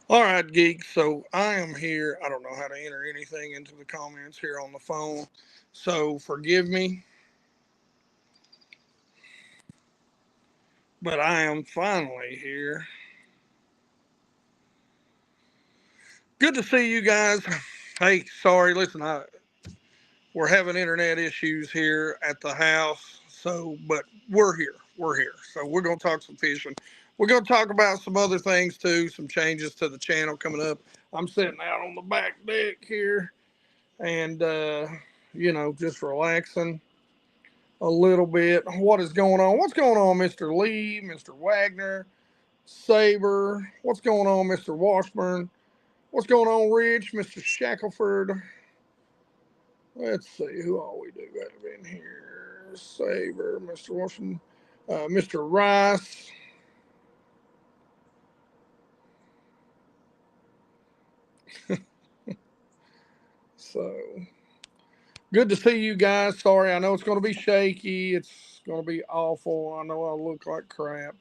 All right, geeks. So I am here. I don't know how to enter anything into the comments here on the phone. So forgive me, but I am finally here. Good to see you guys. Hey, sorry. Listen, we're having internet issues here at the house. But we're here. We're here. So we're going to talk some fishing. We're going to talk about some other things too, some changes to the channel coming up. I'm sitting out on the back deck here and, just relaxing a little bit. What is going on? What's going on, Mr. Lee, Mr. Wagner, Saber? What's going on, Mr. Washburn? What's going on, Rich, Mr. Shackelford? Let's see who all we do have in here. Saber, Mr. Washington, Mr. Rice. So good to see you guys. Sorry, I know it's going to be shaky. It's going to be awful. I know I look like crap.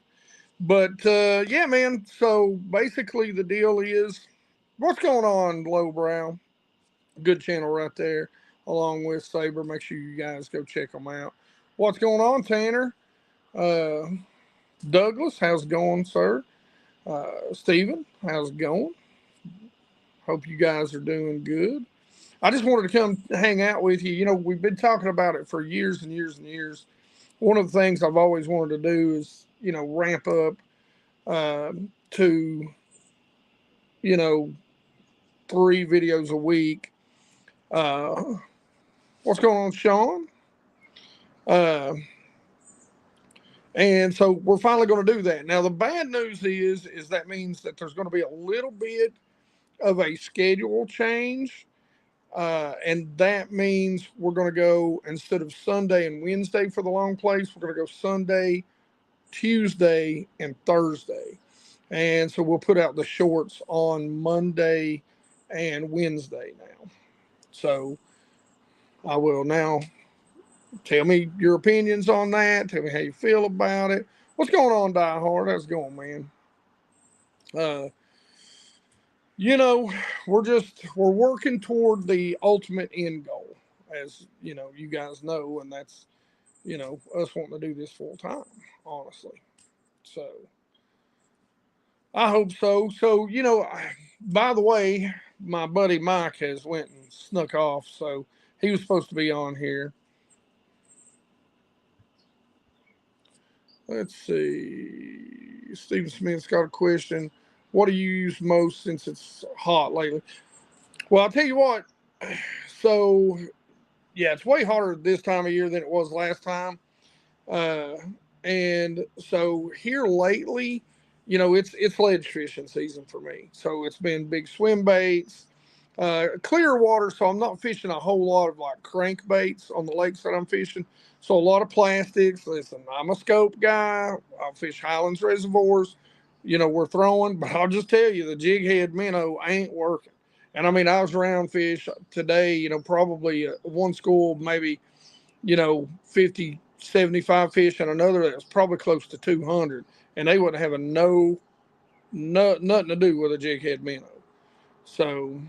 But yeah, man. So basically, the deal is what's going on, Lowbrow? Good channel right there, along with Saber. Make sure you guys go check them out. What's going on, Tanner? Uh, Douglas, how's it going, sir? Steven, how's it going? Hope you guys are doing good. I just wanted to come hang out with you. You know, we've been talking about it for years and years and years. One of the things I've always wanted to do is, ramp up to, you know, 3 videos a week. Uh, what's going on, Sean? Uh, and so we're finally going to do that. Now the bad news is that means that there's going to be a little bit of a schedule change, and that means we're going to go instead of Sunday and Wednesday for the long plays, we're going to go Sunday, Tuesday, and Thursday. And so we'll put out the shorts on Monday and Wednesday now. So I will now tell me your opinions on that. Tell me how you feel about it. What's going on, Die Hard? How's it going, man? Uh, you know, we're working toward the ultimate end goal, as you guys know, and that's us wanting to do this full time, honestly. So I hope so. So by the way, my buddy Mike has went and snuck off, so he was supposed to be on here. Let's see. Stephen Smith's got a question. What do you use most since it's hot lately? Well, I'll tell you what. So, yeah, it's way hotter this time of year than it was last time. Uh, and so here lately, it's ledge fishing season for me. So it's been big swim baits, clear water. So I'm not fishing a whole lot of like crankbaits on the lakes that I'm fishing. So a lot of plastics. Listen, I'm a scope guy. I'll fish Highlands reservoirs. We're throwing, but I'll just tell you the jig head minnow ain't working. And I mean, I was around fish today, probably one school, maybe, 50, 75 fish, and another that's probably close to 200. And they wouldn't have nothing to do with a jig head minnow. So,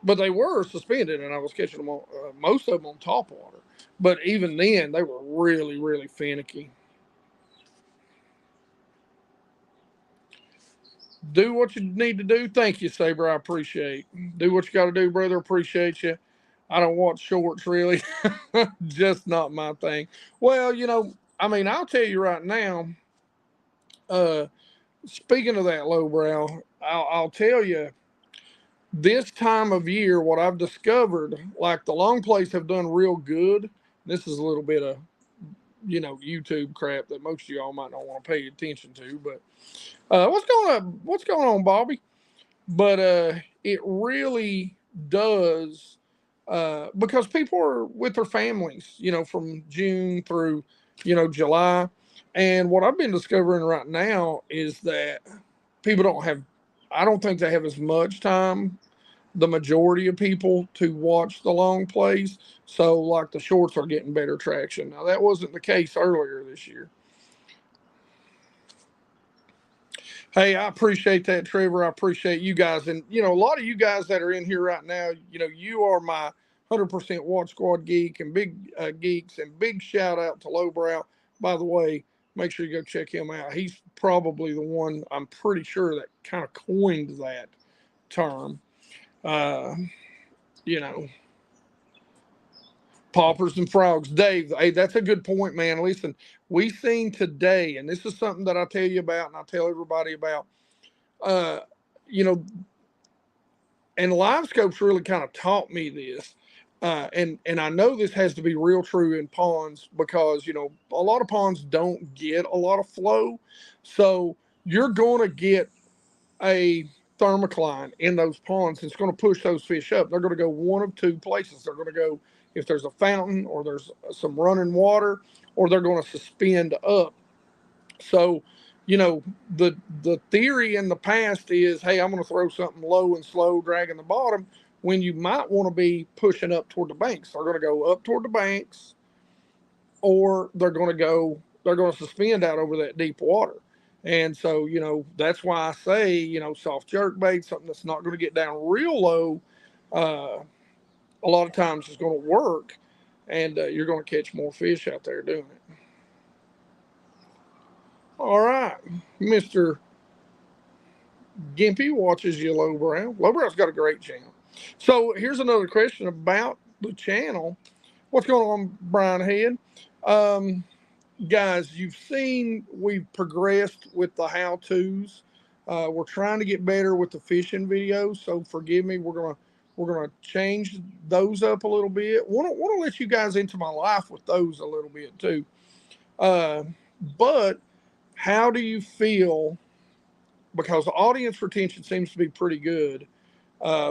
but they were suspended, and I was catching them on most of them on top water. But even then, they were really, really finicky. Do what you need to do. Thank you, Saber. I appreciate. Do what you got to do, brother. Appreciate you. I don't watch shorts really. Just not my thing. Well, I mean, I'll tell you right now. Uh, Speaking of that lowbrow, I'll tell you this time of year, what I've discovered, like the long plays have done real good. This is a little bit of YouTube crap that most of y'all might not want to pay attention to. But what's going on, Bobby? But it really does because people are with their families, from June through July. And what I've been discovering right now is that people don't have, I don't think they have as much time, the majority of people, to watch the long plays. So like the shorts are getting better traction. Now that wasn't the case earlier this year. Hey, I appreciate that, Trevor. I appreciate you guys. And, a lot of you guys that are in here right now, you are my 100% Watch Squad geek and big geeks. And big shout out to Lowbrow. By the way, make sure you go check him out. He's probably the one, I'm pretty sure, that kind of coined that term. Uh, you know, Paupers and frogs. Dave, hey, that's a good point, man. Listen, we seen today, and this is something that I tell you about and I tell everybody about. Uh, you know, and LiveScope's really kind of taught me this. And I know this has to be real true in ponds because a lot of ponds don't get a lot of flow, so you're going to get a thermocline in those ponds. It's going to push those fish up. They're going to go one of two places. They're going to go if there's a fountain or there's some running water, or they're going to suspend up. So, you know, the theory in the past is, hey, I'm going to throw something low and slow, dragging the bottom, when you might want to be pushing up toward the banks. They're going to go up toward the banks, or they're going to suspend out over that deep water. And so, that's why I say, soft jerk bait, something that's not going to get down real low, uh, a lot of times is going to work, and you're going to catch more fish out there doing it. All right, Mr. Gimpy watches you, Lowbrow. Lowbrow's got a great channel. So here's another question about the channel. What's going on, Brian Head? Um, Guys, you've seen we've progressed with the how-tos. We're trying to get better with the fishing videos, so forgive me. We're gonna change those up a little bit. Want to let you guys into my life with those a little bit too. Uh, but how do you feel? Because audience retention seems to be pretty good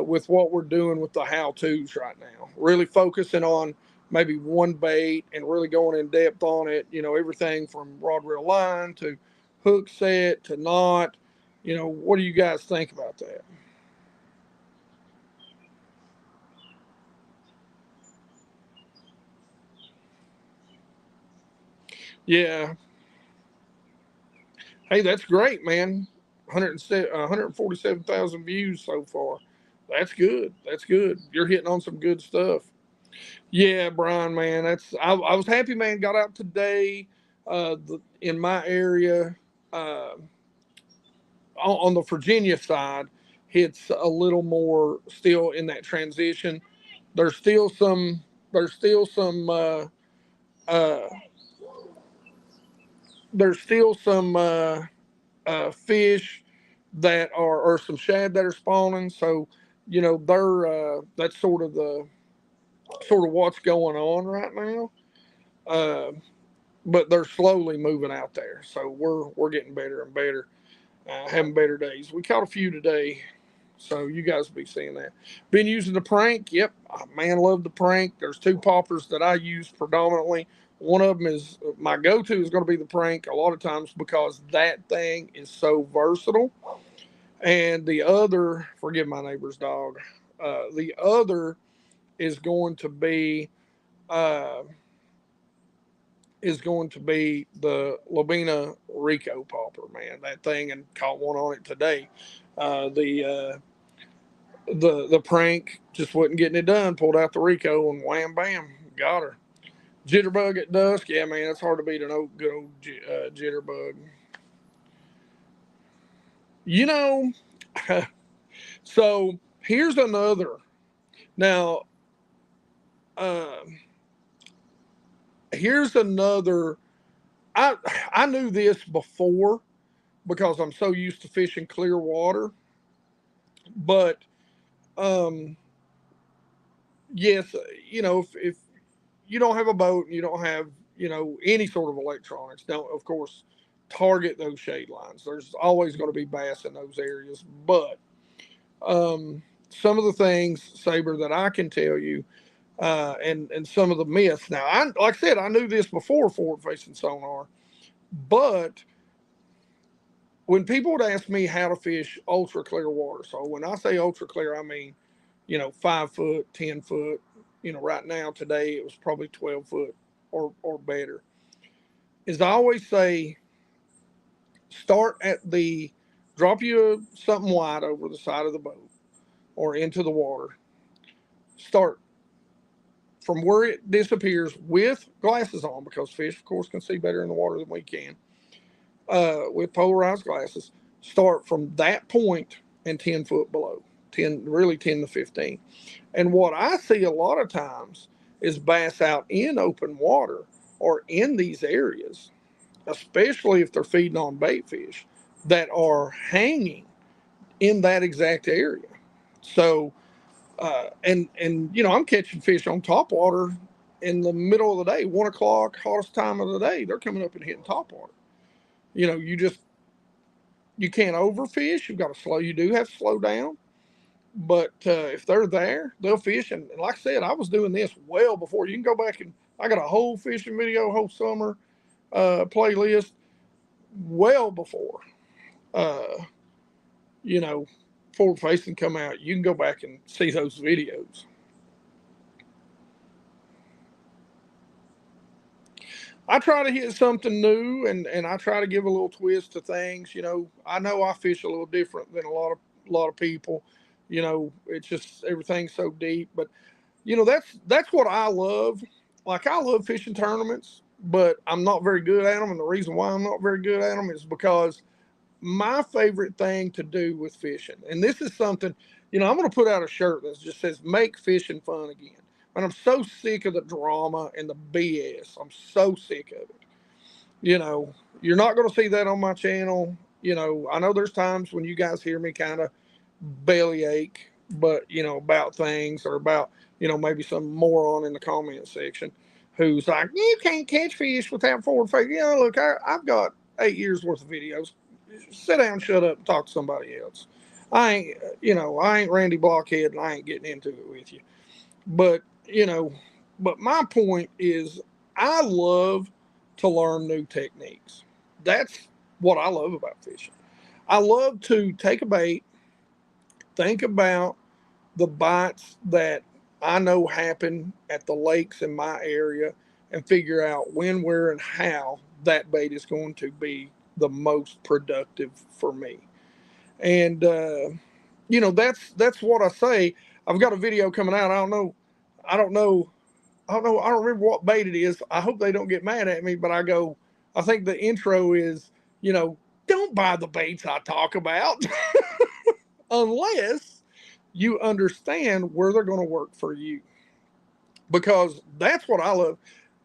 with what we're doing with the how to's right now. Really focusing on maybe one bait and really going in depth on it. Everything from rod reel line to hook set to knot. What do you guys think about that? Yeah. Hey, that's great, man. 147,000 views so far. That's good. That's good. You're hitting on some good stuff. Yeah, Brian, man, I was happy, man. Got out today, in my area, uh, on the Virginia side. It's a little more still in that transition. There's still some. There's still some. Uh, there's still some fish that are, or some shad that are spawning. So they're that's sort of what's going on right now. Uh, but they're slowly moving out there. So we're getting better and better, having better days. We caught a few today, so you guys will be seeing that. Been using the prank. Yep, man, love the prank. There's two poppers that I use predominantly. One of them is my go-to is going to be the prank a lot of times because that thing is so versatile. And the other, forgive my neighbor's dog. The other is going to be uh, the Lobina Rico popper, man. That thing, and caught one on it today. The prank just wasn't getting it done. Pulled out the Rico and wham bam, got her. Jitterbug at dusk, yeah, man. It's hard to beat an old good old jitterbug. You know, so here's another. Now, uh, here's another. I I knew this before because I'm so used to fishing clear water, but um, yes, if you don't have a boat and you don't have any sort of electronics, don't of course target those shade lines. There's always going to be bass in those areas, but some of the things, Saber, that I can tell you, and some of the myths. Now, like I said, I knew this before forward facing sonar, but when people would ask me how to fish ultra clear water, so when I say ultra clear, I mean 5 foot, 10 foot. Right now today it was probably 12 foot or better. Is I always say start at the drop you something white over the side of the boat or into the water. Start from where it disappears with glasses on, because fish, of course, can see better in the water than we can, with polarized glasses. Start from that point and 10 foot below, 10, really 10 to 15. And what I see a lot of times is bass out in open water or in these areas, especially if they're feeding on bait fish, that are hanging in that exact area. So, and you know, I'm catching fish on top water in the middle of the day, 1 o'clock, hottest time of the day. They're coming up and hitting top water. You know, you can't overfish. You've got to slow. You do have to slow down. But if they're there, they'll fish. And like I said, I was doing this well before. You can go back and I got a whole fishing video, whole summer playlist well before, uh, you know, forward facing come out. You can go back and see those videos. I try to hit something new, and I try to give a little twist to things. You know I fish a little different than a lot of people. You know, it's just everything's so deep. But you know, that's what I love. Like, I love fishing tournaments, but I'm not very good at them. And the reason why I'm not very good at them is because my favorite thing to do with fishing, and this is something, you know, I'm going to put out a shirt that just says "Make fishing fun again." And I'm so sick of the drama and the BS. I'm so sick of it. You know, you're not going to see that on my channel. You know, I know there's times when you guys hear me kind of bellyache, but you know, about things, or about, you know, maybe some moron in the comment section who's like, "You can't catch fish without forward facing." You know, look, I've got 8 years worth of videos. Sit down, shut up, and talk to somebody else. I ain't Randy Blockhead, and I ain't getting into it with you. But you know, but my point is, I love to learn new techniques. That's what I love about fishing. I love to take a bait, think about the bites that I know happen at the lakes in my area, and figure out when, where, and how that bait is going to be the most productive for me. And you know, that's what I say. I've got a video coming out. I don't know, I don't remember what bait it is. I hope they don't get mad at me, but I think the intro is, you know, don't buy the baits I talk about unless you understand where they're going to work for you. Because that's what I love.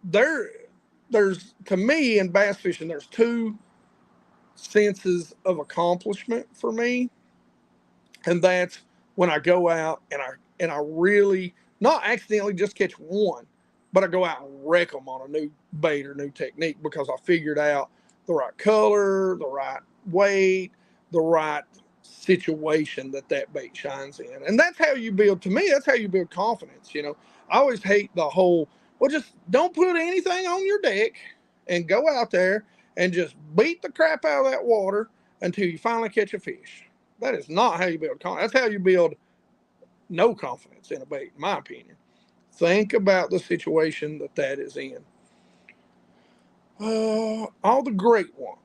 There, there's, to me, in bass fishing, there's two senses of accomplishment for me, and that's when I go out and I really, not accidentally just catch one, but I go out and wreck them on a new bait or new technique, because I figured out the right color, the right weight, the right situation that bait shines in. And that's how you build, to me, that's how you build confidence. You know, I always hate the whole, well, just don't put anything on your deck and go out there and just beat the crap out of that water until you finally catch a fish. That is not how you build confidence. That's how you build no confidence in a bait, in my opinion. Think about the situation that is in. All the great one.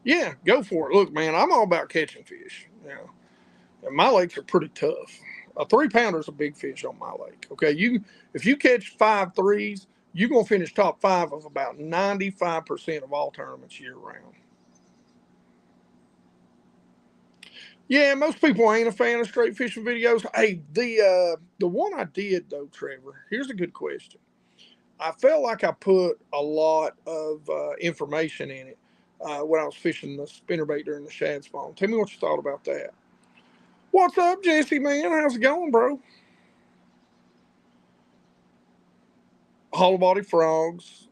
Yeah, go for it. Look, man, I'm all about catching fish. Yeah, and my lakes are pretty tough. A 3 pounder is a big fish on my lake. Okay, if you catch 5 3s, you're gonna finish top five of about 95% of all tournaments year round. Yeah, most people ain't a fan of straight fishing videos. Hey, the one I did though, Trevor. Here's a good question. I felt like I put a lot of information in it when I was fishing the spinnerbait during the shad spawn. Tell me what you thought about that. What's up, Jesse? Man, how's it going, bro? Hollow body frogs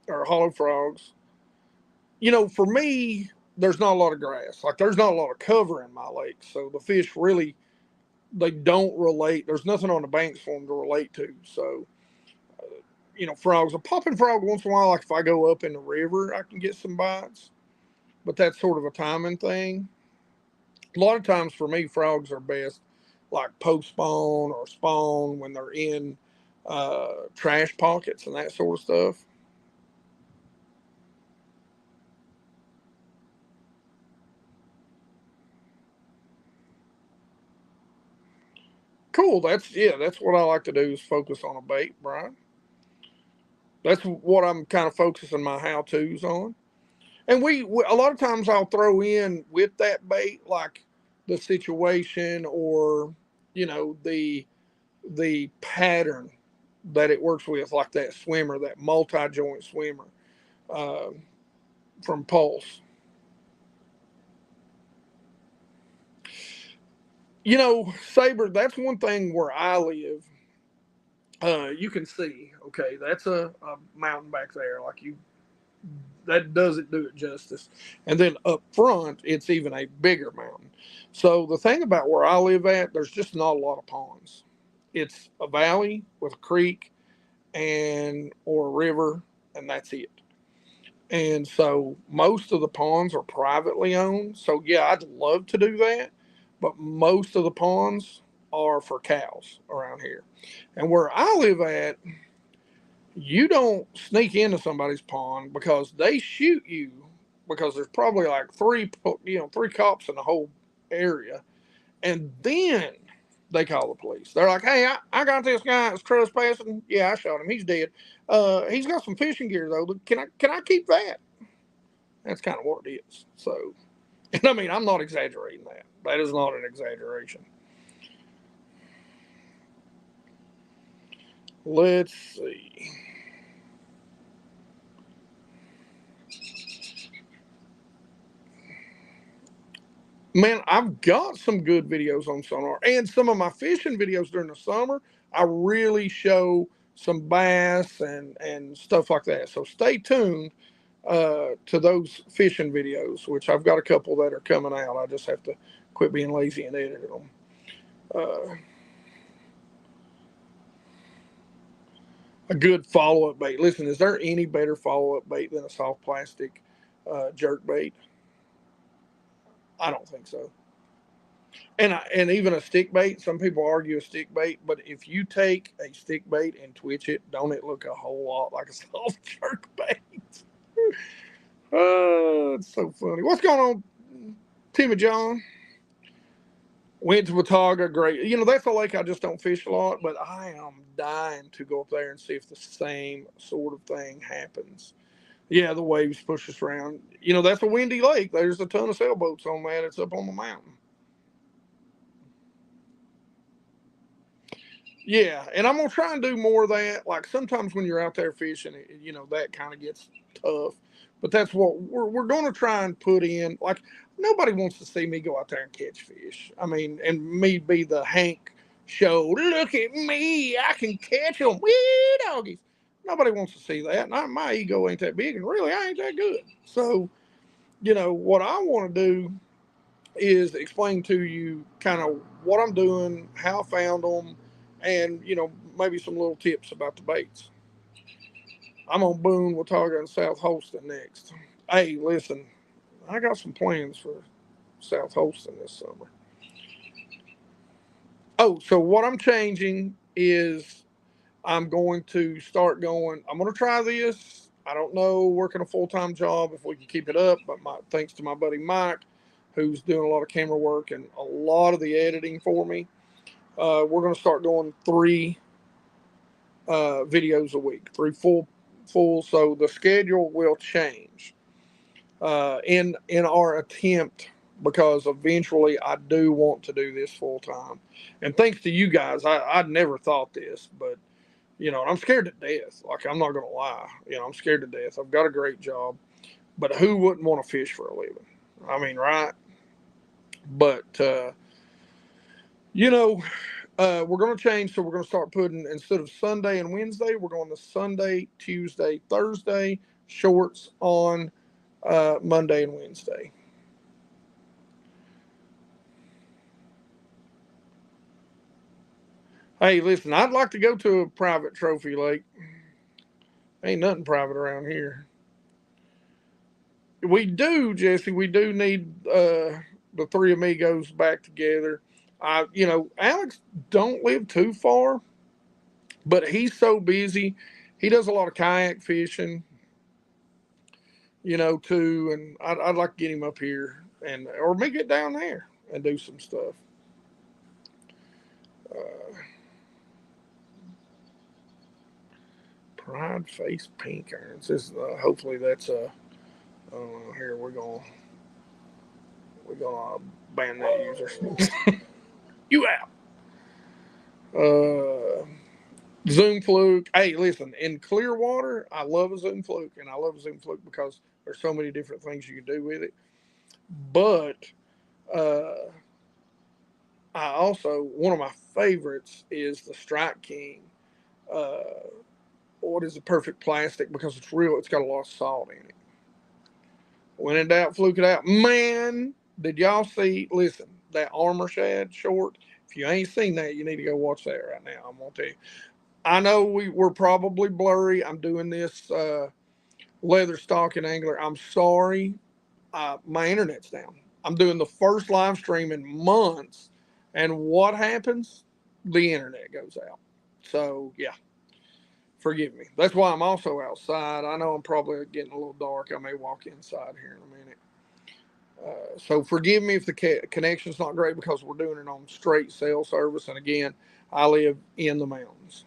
or hollow frogs. You know, for me, there's not a lot of grass. Like, there's not a lot of cover in my lake, so the fish really, they don't relate. There's nothing on the banks for them to relate to. So, you know, frogs. A popping frog once in a while, like if I go up in the river, I can get some bites, but that's sort of a timing thing. A lot of times for me, frogs are best like post spawn or spawn when they're in trash pockets and that sort of stuff. Cool. That's what I like to do is focus on a bait, Brian. That's what I'm kind of focusing my how-tos on. And we a lot of times I'll throw in with that bait like the situation or the pattern that it works with, like that swimmer, that multi-joint swimmer uh, from Pulse. Saber, that's one thing where I live. You can see, okay, that's a mountain back there. Like that doesn't do it justice. And then up front, it's even a bigger mountain. So the thing about where I live at, there's just not a lot of ponds. It's a valley with a creek and or a river, and that's it. And so most of the ponds are privately owned. So yeah, I'd love to do that, but most of the ponds are for cows around here. And where I live at, you don't sneak into somebody's pond because they shoot you because there's probably like three cops in the whole area, and then they call the police. They're like, "Hey, I got this guy that's trespassing. Yeah, I shot him. He's dead. He's got some fishing gear though. Can I keep that?" That's kind of what it is. So, and I mean, I'm not exaggerating that. That is not an exaggeration. Let's see. Man, I've got some good videos on Sonar, and some of my fishing videos during the summer, I really show some bass and stuff like that. So stay tuned to those fishing videos, which I've got a couple that are coming out. I just have to quit being lazy and edit them. Uh, a good follow up bait. Listen, is there any better follow up bait than a soft plastic jerk bait? I don't think so. And even a stick bait, some people argue a stick bait, but if you take a stick bait and twitch it, don't it look a whole lot like a soft jerk bait? Oh, it's so funny. What's going on, Timmy John? Went to Watauga, great. That's a lake I just don't fish a lot, but I am dying to go up there and see if the same sort of thing happens. Yeah, the waves push us around. That's a windy lake. There's a ton of sailboats on that. It's up on the mountain. Yeah, and I'm gonna try and do more of that. Like sometimes when you're out there fishing, that kind of gets tough. But that's what we're gonna try and put in. Like nobody wants to see me go out there and catch fish. I mean, and me be the Hank show. Look at me, I can catch them. Wee doggies. Nobody wants to see that. My ego ain't that big, and really I ain't that good. So what I want to do is explain to you kind of what I'm doing, how I found them, and maybe some little tips about the baits. I'm on Boone, Watauga, and South Holston next. Hey, listen, I got some plans for South Holston this summer. Oh, so what I'm changing is I'm going to start going. I'm going to try this. I don't know, working a full time job if we can keep it up, but thanks to my buddy Mike, who's doing a lot of camera work and a lot of the editing for me. We're going to start going 3 videos a week, three full. So the schedule will change in our attempt because eventually I do want to do this full time. And thanks to you guys, I never thought this, but I'm scared to death. Like I'm not going to lie, I'm scared to death. I've got a great job, but who wouldn't want to fish for a living? I mean, right? But you know, we're going to change. So we're going to start putting, instead of Sunday and Wednesday, we're going to Sunday, Tuesday, Thursday, shorts on Monday and Wednesday. Hey, listen, I'd like to go to a private trophy lake. Ain't nothing private around here. We do, Jesse. We do need the three amigos back together. Alex don't live too far, but he's so busy. He does a lot of kayak fishing, too. And I'd like to get him up here or me get down there and do some stuff. Uh, Pride Face Pink Irons. This hopefully that's a. Here we're gonna ban that user. You out. Uh, Zoom Fluke. Hey, listen, in clear water, I love a Zoom Fluke, and I love a Zoom Fluke because there's so many different things you can do with it. But uh, I also, one of my favorites is the Strike King. Uh, what is the perfect plastic? Because it's real, it's got a lot of salt in it. When in doubt, fluke it out. Man, did y'all see? Listen, that Armor Shad short. If you ain't seen that, you need to go watch that right now. I'm gonna tell you. I know we're probably blurry. I'm doing this leather stocking angler. I'm sorry, my internet's down. I'm doing the first live stream in months, and what happens? The internet goes out. So yeah, forgive me. That's why I'm also outside. I know I'm probably getting a little dark. I may walk inside here in a minute. So forgive me if the connection's not great because we're doing it on straight cell service. And again, I live in the mountains.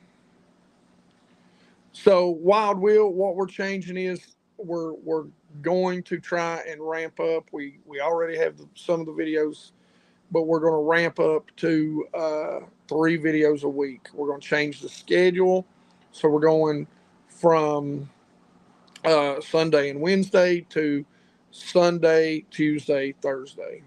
So Wild Will, what we're changing is we're going to try and ramp up. We already have some of the videos, but we're going to ramp up to 3 videos a week. We're going to change the schedule, so we're going from Sunday and Wednesday to Sunday, Tuesday, Thursday.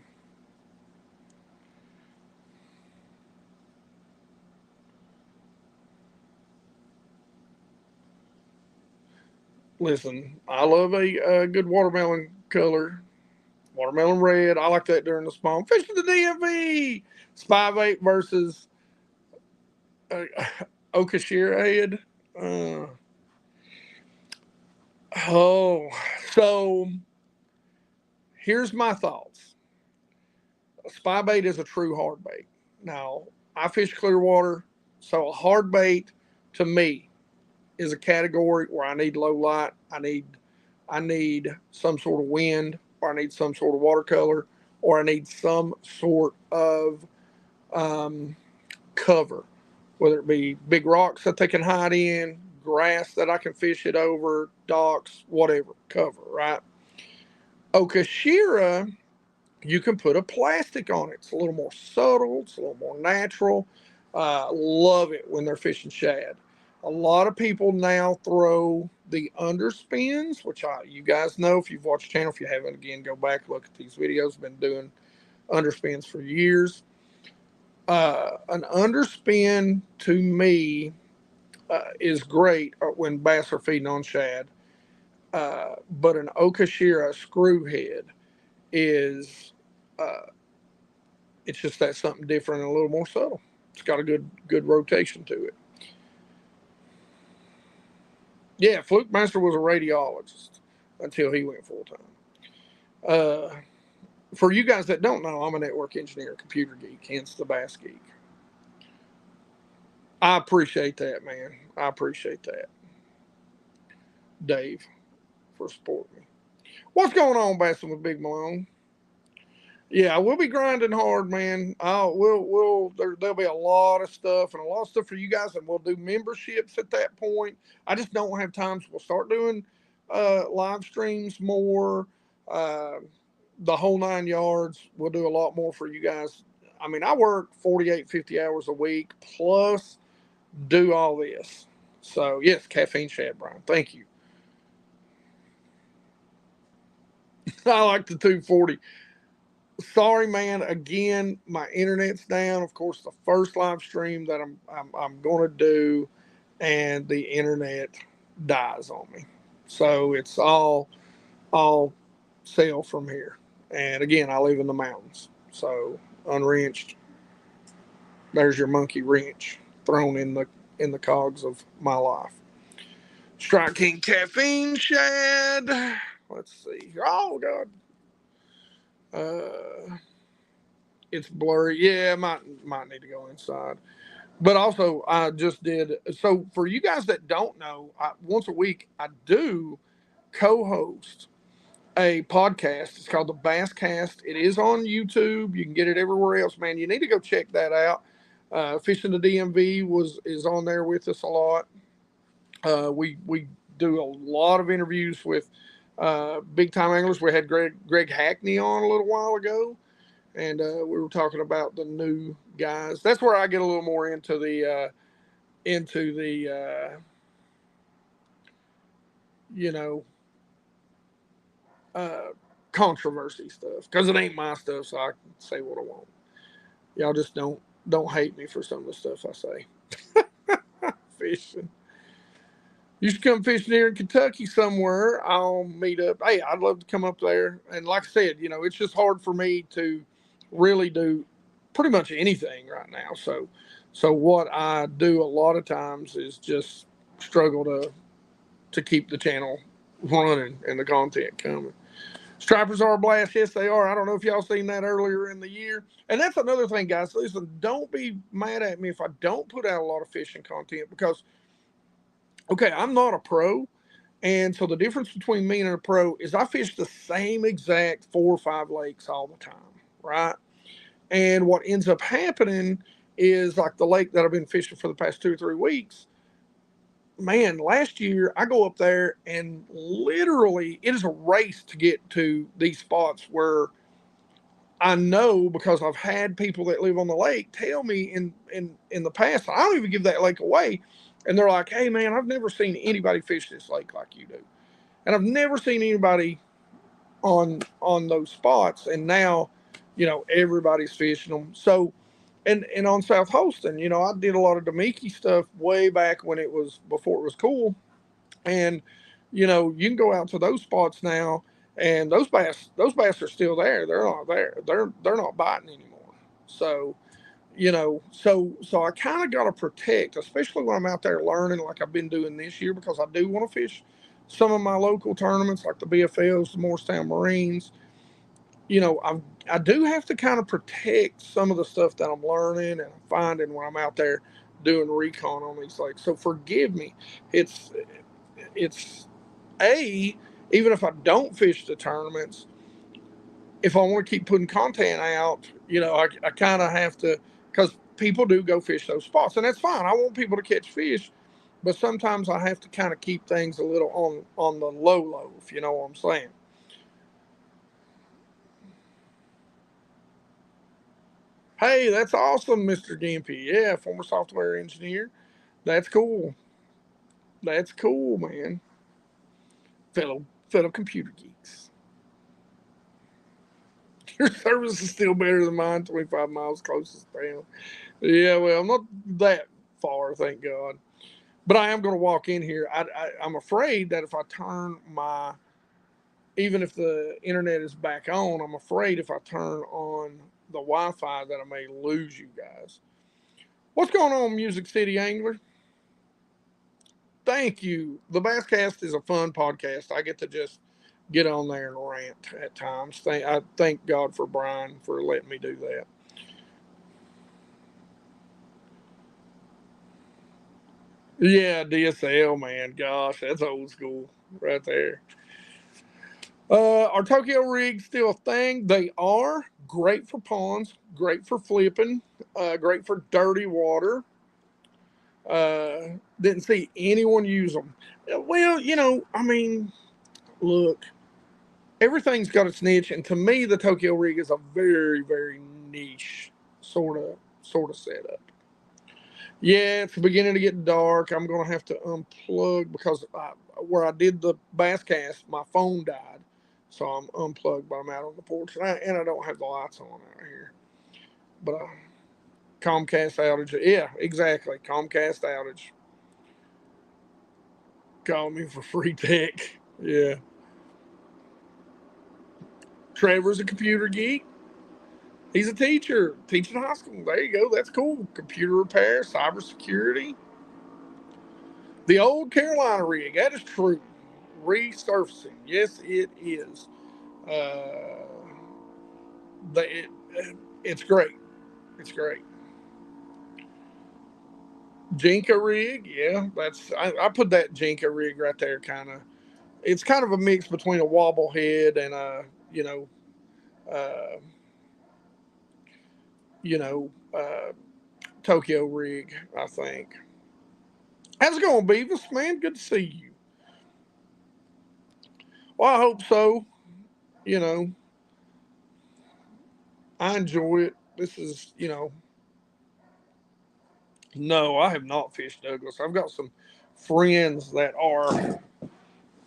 Listen, I love a good watermelon color. Watermelon red. I like that during the spawn. Fish to the DMV. Spivate versus uh, okashira head. Uh, oh, so here's my thoughts. Spybait is a true hard bait. Now, I fish clear water, so a hard bait to me is a category where I need low light. I need some sort of wind, or I need some sort of watercolor, or I need some sort of um, cover, whether it be big rocks that they can hide in, grass that I can fish it over, docks, whatever, cover, right? Okashira, you can put a plastic on it. It's a little more subtle, it's a little more natural. Love it when they're fishing shad. A lot of people now throw the underspins, which you guys know if you've watched the channel. If you haven't, again, go back, look at these videos. I've been doing underspins for years. An underspin to me is great when bass are feeding on shad, but an okashira screw head is it's just that something different and a little more subtle. It's got a good rotation to it. Yeah, Fluke Master was a radiologist until he went full time. Uh, for you guys that don't know, I'm a network engineer, computer geek, hence the Bass Geek. I appreciate that, man. I appreciate that, Dave, for supporting me. What's going on, Bassing with Big Malone? Yeah, we'll be grinding hard, man. There'll be a lot of stuff and a lot of stuff for you guys, and we'll do memberships at that point. I just don't have time, so we'll start doing live streams more, uh, the whole 9 yards. We'll do a lot more for you guys. I mean, I work 48, 50 hours a week plus do all this. So yes, caffeine shad, Brian. Thank you. I like the 240. Sorry, man. Again, my internet's down. Of course, the first live stream that I'm going to do, and the internet dies on me. So it's all sail from here. And again, I live in the mountains, so unwrenched. There's your monkey wrench thrown in the cogs of my life. Strike King caffeine shad. Let's see. Oh God. It's blurry. Yeah, might need to go inside. But also, I just did. So for you guys that don't know, once a week I do co-host a podcast. It's called the Basscast. It is on YouTube. You can get it everywhere else, man. You need to go check that out. Fishing the DMV is on there with us a lot. We do a lot of interviews with big time anglers. We had Greg Hackney on a little while ago, and we were talking about the new guys. That's where I get a little more into the you know uh, controversy stuff, because it ain't my stuff, so I can say what I want. Y'all just don't hate me for some of the stuff I say. Fishing. You should come fishing here in Kentucky somewhere. I'll meet up. Hey, I'd love to come up there. And like I said, it's just hard for me to really do pretty much anything right now. So what I do a lot of times is just struggle to keep the channel running and the content coming. Stripers are a blast. Yes, they are. I don't know if y'all seen that earlier in the year. And that's another thing, guys. Listen, don't be mad at me if I don't put out a lot of fishing content, because, okay, I'm not a pro. And so the difference between me and a pro is I fish the same exact 4 or 5 lakes all the time, right? And what ends up happening is, like the lake that I've been fishing for the past 2 or 3 weeks, man, last year I go up there and literally it is a race to get to these spots where I know, because I've had people that live on the lake tell me in the past, I don't even give that lake away. And they're like, hey man, I've never seen anybody fish this lake like you do. And I've never seen anybody on those spots. And now, everybody's fishing them. So and on South Holston, I did a lot of Demiki stuff way back when it was before it was cool. And you can go out to those spots now, and those bass are still there. They're not there. They're not biting anymore. So so I kind of got to protect, especially when I'm out there learning, like I've been doing this year, because I do want to fish some of my local tournaments, like the BFLs, the Morristown Marines. I do have to kind of protect some of the stuff that I'm learning and finding when I'm out there doing recon on these lakes. So forgive me. It's a Even if I don't fish the tournaments, if I want to keep putting content out, I kind of have to, because people do go fish those spots, and that's fine. I want people to catch fish, but sometimes I have to kind of keep things a little on the low, if you know what I'm saying. Hey, that's awesome, Mr. Gimpy. Yeah, former software engineer. That's cool. That's cool, man. Fellow computer geeks. Your service is still better than mine. 25 miles closest town. Yeah, well, I'm not that far, thank God. But I am going to walk in here. I'm afraid that if I turn even if the internet is back on, I'm afraid if I turn on the Wi-Fi that I may lose you guys. What's going on, Music City Angler? Thank you. The Basscast is a fun podcast. I get to just get on there and rant at times. I thank God for Brian for letting me do that. Yeah, DSL, man. Gosh, that's old school right there. Are Tokyo rigs still a thing? They are. Great for ponds, great for flipping, great for dirty water. Didn't see anyone use them. Well, I mean, look, everything's got its niche, and to me, the Tokyo rig is a very, very niche sort of setup. Yeah, it's beginning to get dark. I'm gonna have to unplug, because where I did the bass cast, my phone died, so I'm unplugged. But I'm out on the porch, and I don't have the lights on out here. But Comcast outage. Yeah, exactly. Comcast outage. Call me for free tech. Yeah. Trevor's a computer geek. He's a teacher, teaching high school. There you go. That's cool. Computer repair, cybersecurity. The old Carolina rig. That is true. Resurfacing. Yes, it is. Uh, it, it's great. It's great. Jinka rig. Yeah, I put that Jinka rig right there. Kind of. It's kind of a mix between a wobble head and a uh, you know, uh, Tokyo rig, I think. How's it going, Beavis? Man, good to see you. Well, I hope so. You know, I enjoy it. This is, no, I have not fished Douglas. I've got some friends that are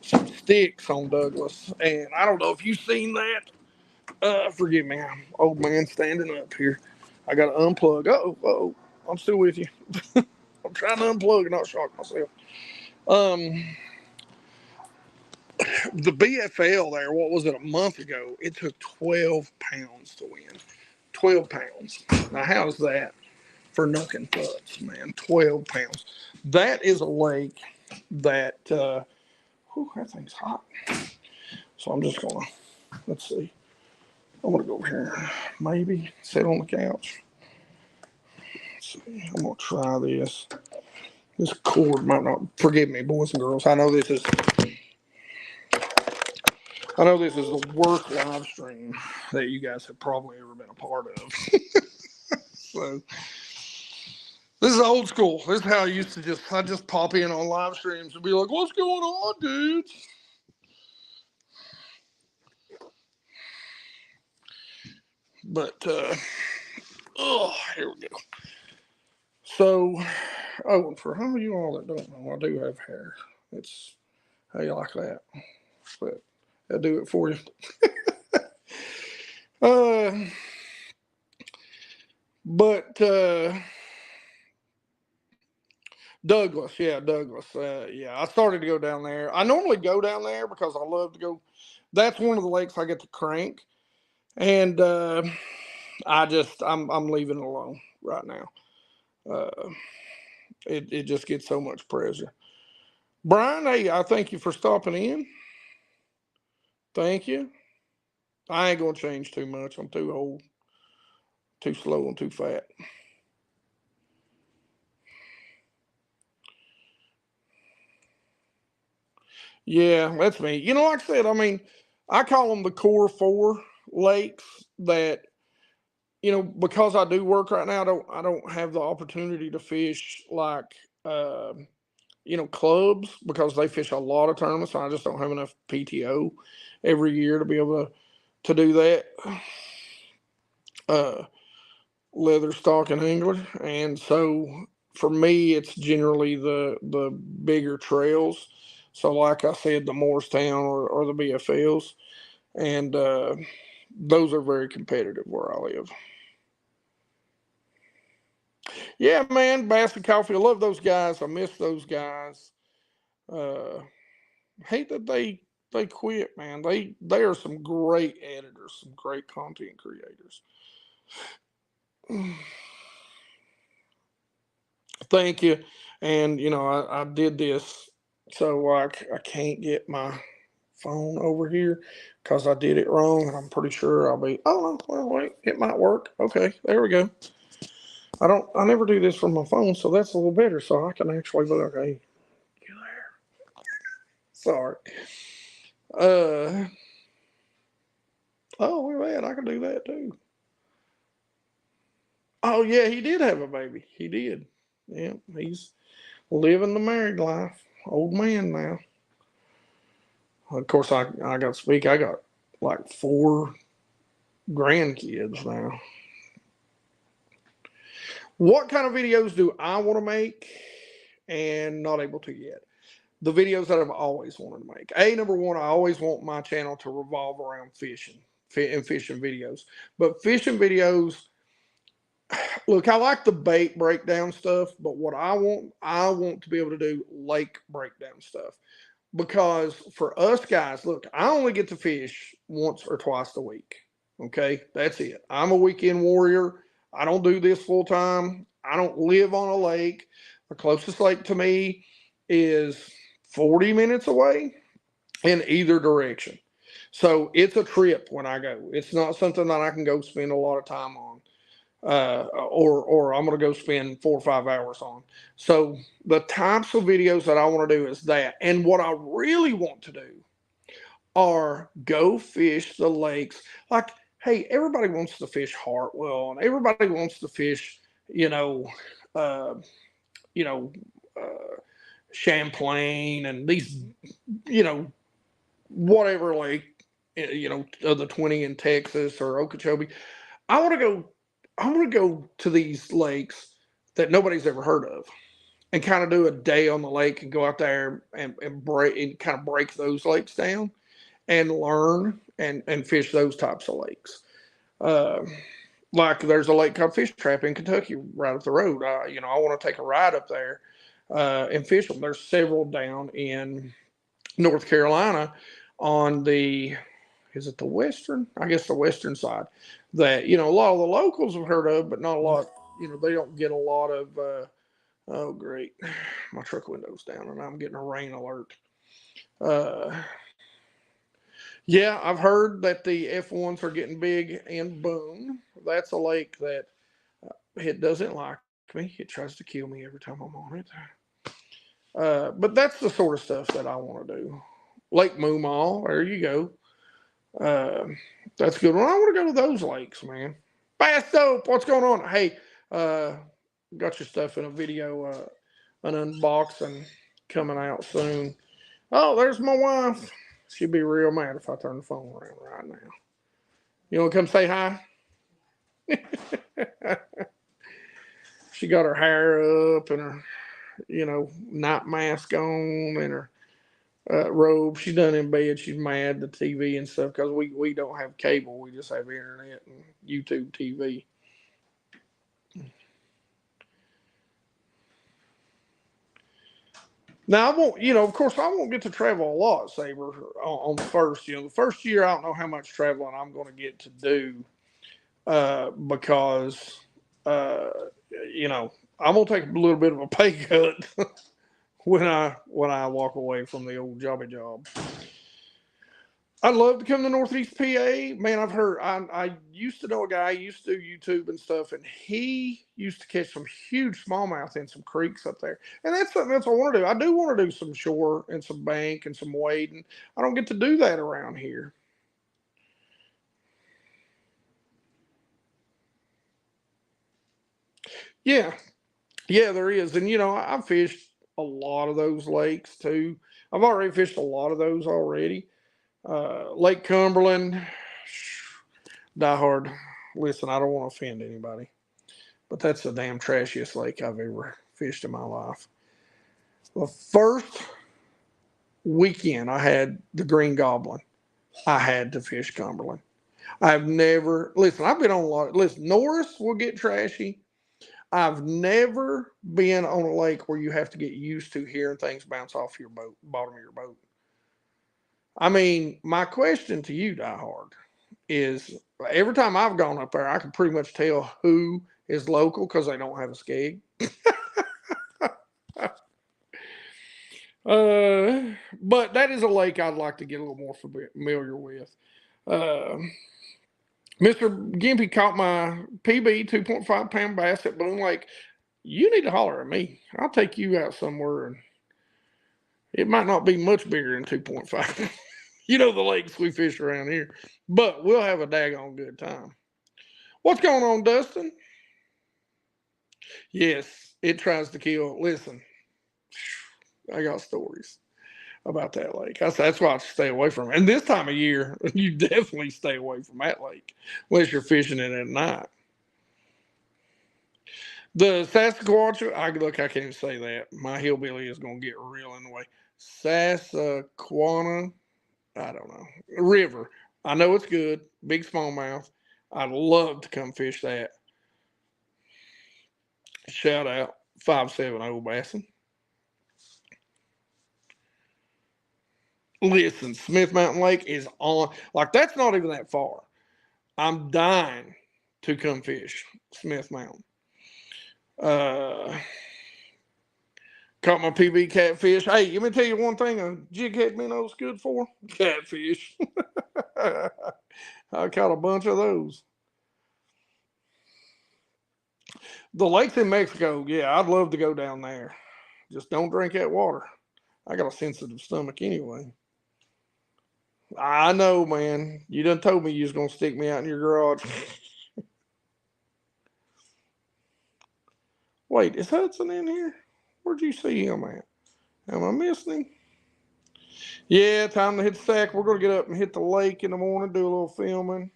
some sticks on Douglas, and I don't know if you've seen that. Forgive me, I'm old man standing up here. I got to unplug. Oh, I'm still with you. I'm trying to unplug and not shock myself. Um, the BFL there, what was it, a month ago? It took 12 pounds to win. 12 pounds. Now, how's that for knucking butts, man? 12 pounds. That is a lake that, whew, that thing's hot. So I'm just going to, let's see. I'm going to go over here. Maybe sit on the couch. Let's see. I'm going to try this. This cord might not, forgive me, boys and girls. I know this is the worst live stream that you guys have probably ever been a part of. So this is old school. This is how I used to I just pop in on live streams and be like, what's going on, dudes? But here we go. So, and for some of you all that don't know, I do have hair. It's how you like that. But I'll do it for you. But Douglas, yeah, Douglas. Yeah, I started to go down there. I normally go down there because I love to go. That's one of the lakes I get to crank, and I'm leaving it alone right now. Uh, it just gets so much pressure. Brian, hey, I thank you for stopping in. Thank you. I ain't gonna change too much. I'm too old, too slow, and too fat. Yeah, that's me. Like I said, I mean, I call them the core four lakes that because I do work right now. I don't have the opportunity to fish like uh, clubs because they fish a lot of tournaments. And I just don't have enough PTO every year to be able to do that. Uh, Leather stock and angler, and so for me, it's generally the bigger trails. So, like I said, the Morristown or the BFLs, and those are very competitive where I live. Yeah, man, Basket Coffee. I love those guys. I miss those guys. Uh, hate that they quit, man. They are some great editors, some great content creators. Thank you. And I did this so like I can't get my phone over here because I did it wrong, and I'm pretty sure I'll be. Oh no, well wait, it might work. Okay, there we go. I never do this from my phone, so that's a little better. So I can actually look. Okay, you there? Sorry. Uh oh, wait a minute, I can do that too. Oh yeah, he did have a baby. He did. Yeah, he's living the married life. Old man now. Of course, I got to speak. I got like four grandkids now. What kind of videos do I want to make and not able to yet? The videos that I've always wanted to make. Number one, I always want my channel to revolve around fishing and fishing videos. But fishing videos, look, I like the bait breakdown stuff, but what I want to be able to do lake breakdown stuff. Because for us guys, look, I only get to fish once or twice a week. Okay, that's it. I'm a weekend warrior. I don't do this full time. I don't live on a lake. The closest lake to me is 40 minutes away in either direction. So it's a trip when I go. It's not something that I can go spend a lot of time on or I'm going to go spend 4 or 5 hours on. So the types of videos that I want to do is that. And what I really want to do are go fish the lakes. Like, hey, everybody wants to fish Hartwell and everybody wants to fish you know, uh, you know, Champlain and these, you know, whatever lake, of the 20 in Texas or Okeechobee. I want to go. I want to go to these lakes that nobody's ever heard of, and kind of do a day on the lake and go out there and break and kind of break those lakes down and learn and fish those types of lakes. Uh, like there's a lake called Fish Trap in Kentucky right up the road. I want to take a ride up there and fish them. There's several down in North Carolina on the is it the western? I guess the western side that a lot of the locals have heard of, but not a lot. They don't get a lot of. Oh, great! My truck window's down, and I'm getting a rain alert. Uh, yeah, I've heard that the F1s are getting big in Boone. That's a lake that it doesn't like me. It tries to kill me every time I'm on it. But that's the sort of stuff that I want to do. Lake Moomaw, there you go. Uh, that's a good one. I want to go to those lakes, man. Bass Dope, what's going on? Hey, uh, got your stuff in a video, an unboxing coming out soon. Oh, there's my wife. She'd be real mad if I turn the phone around right now. You want to come say hi? She got her hair up and her, night mask on and her robe. She's done in bed. She's mad the TV and stuff because we don't have cable. We just have internet and YouTube TV. Now I won't, of course, I won't get to travel a lot, Saber, on the first. The first year I don't know how much traveling I'm going to get to do because, uh, you know, I'm gonna take a little bit of a pay cut when I walk away from the old jobby job. I'd love to come to Northeast PA. Man, I've heard. I used to know a guy used to do YouTube and stuff, and he used to catch some huge smallmouth in some creeks up there. And that's something else I want to do. I do want to do some shore and some bank and some wading. I don't get to do that around here. Yeah, yeah, there is, and I've fished a lot of those lakes too. I've already fished a lot of those already. Lake Cumberland, die hard. Listen, I don't want to offend anybody, but that's the damn trashiest lake I've ever fished in my life. The first weekend I had the Green Goblin, I had to fish Cumberland. I've never, listen, I've been on a lot. Listen, Norris will get trashy. I've never been on a lake where you have to get used to hearing things bounce off your boat, bottom of your boat. I mean, my question to you, Die Hard, is every time I've gone up there, I can pretty much tell who is local because they don't have a skeg. But that is a lake I'd like to get a little more familiar with. Uh, Mr. Gimpy caught my PB 2.5 pound bass at Boone Lake. You need to holler at me. I'll take you out somewhere, and it might not be much bigger than 2.5. The lakes we fish around here, but we'll have a daggone good time. What's going on, Dustin? Yes, it tries to kill. Listen, I got stories about that lake. That's why I stay away from it. And this time of year, you definitely stay away from that lake unless you're fishing it at night. The Sasquatch, I can't even say that. My hillbilly is going to get real in the way. Sasquatch, I don't know. River. I know it's good. Big smallmouth. I'd love to come fish that. Shout out 570 Bassin. Listen, Smith Mountain Lake is on. Like, that's not even that far. I'm dying to come fish Smith Mountain. Uh, Caught my PB catfish. Hey, let me tell you one thing a jig head minnow's good for catfish. I caught a bunch of those. The lakes in Mexico, yeah, I'd love to go down there. Just don't drink that water. I got a sensitive stomach anyway. I know, man. You done told me you was gonna stick me out in your garage. Wait, is Hudson in here? Where'd you see him at? Am I missing him? Yeah, time to hit the sack. We're gonna get up and hit the lake in the morning, do a little filming.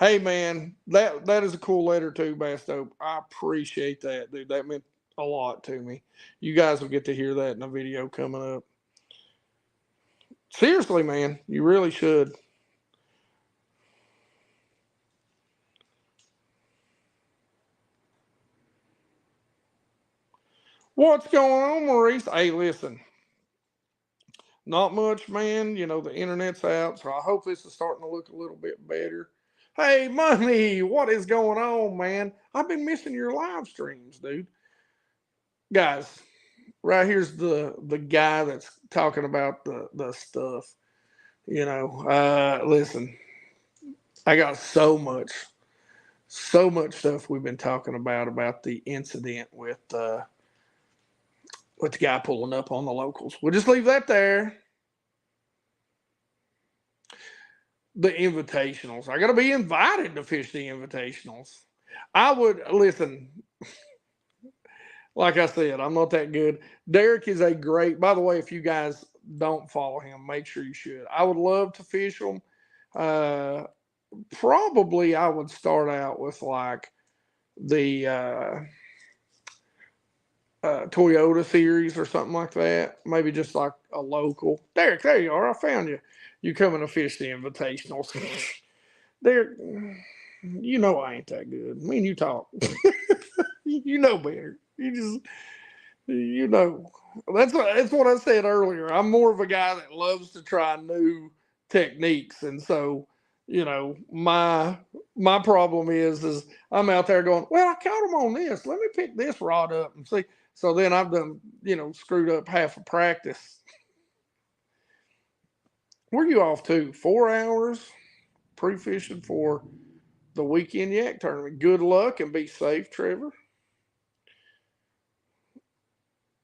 Hey man, that is a cool letter too, Basto. I appreciate that, dude. That meant a lot to me. You guys will get to hear that in a video coming up. Seriously, man, you really should. What's going on, Maurice? Hey, listen, not much, man. You know, the internet's out, so I hope this is starting to look a little bit better. Hey, Money, what is going on, man? I've been missing your live streams, dude. Guys, right here's the guy that's talking about the stuff. Listen, I got so much stuff we've been talking about the incident with the guy pulling up on the locals. We'll just leave that there. The invitationals. I got to be invited to fish the invitationals. I would listen. Like I said, I'm not that good. Derek is a great. By the way, if you guys don't follow him, make sure you should. I would love to fish them. Uh, Probably I would start out with like the Toyota series or something like that. Maybe just like a local. Derek, there you are. I found you. You coming to fish the invitationals? Derek, you know I ain't that good. Me and you talk. You know better. You know. That's what I said earlier. I'm more of a guy that loves to try new techniques, and so my problem is I'm out there going, well, I caught him on this. Let me pick this rod up and see. So then I've done screwed up half of practice. Where you off to? 4 hours pre-fishing for the weekend yak tournament. Good luck and be safe, Trevor.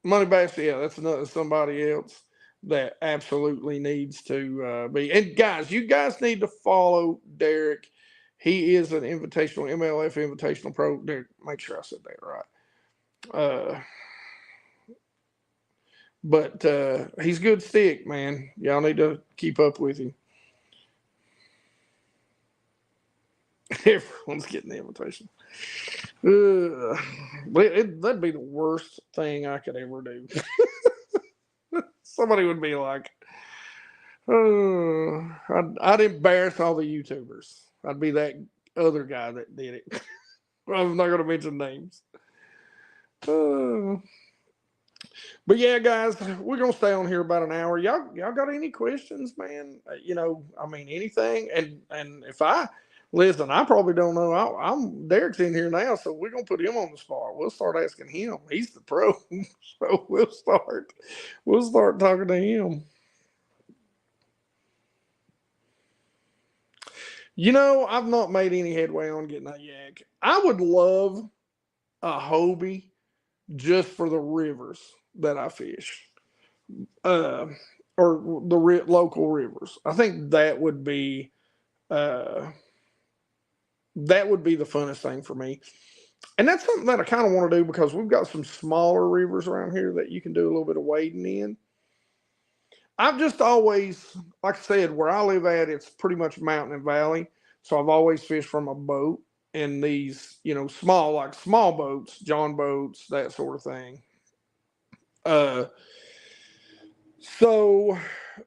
Money Basket, yeah, that's another somebody else that absolutely needs to be. And guys, you guys need to follow Derek. He is an invitational MLF invitational pro. Derek, make sure I said that right. But he's good stick, man. Y'all need to keep up with him. Everyone's getting the invitation. That'd be the worst thing I could ever do. Somebody would be like, I'd embarrass all the YouTubers. I'd be that other guy that did it. I'm not going to mention names. But yeah, guys, we're gonna stay on here about an hour. Y'all got any questions, man? I mean anything. And if I listen, I probably don't know. I'm Derek's in here now, so we're gonna put him on the spot. We'll start asking him. He's the pro, so we'll start talking to him. I've not made any headway on getting a yak. I would love a Hobie just for the rivers that I fish, uh, or the local rivers. I think uh, that would be the funnest thing for me. And that's something that I kind of want to do because we've got some smaller rivers around here that you can do a little bit of wading in. I've just always, like I said, where I live at, it's pretty much mountain and valley. So I've always fished from a boat in these, small boats, John boats, that sort of thing. Uh, so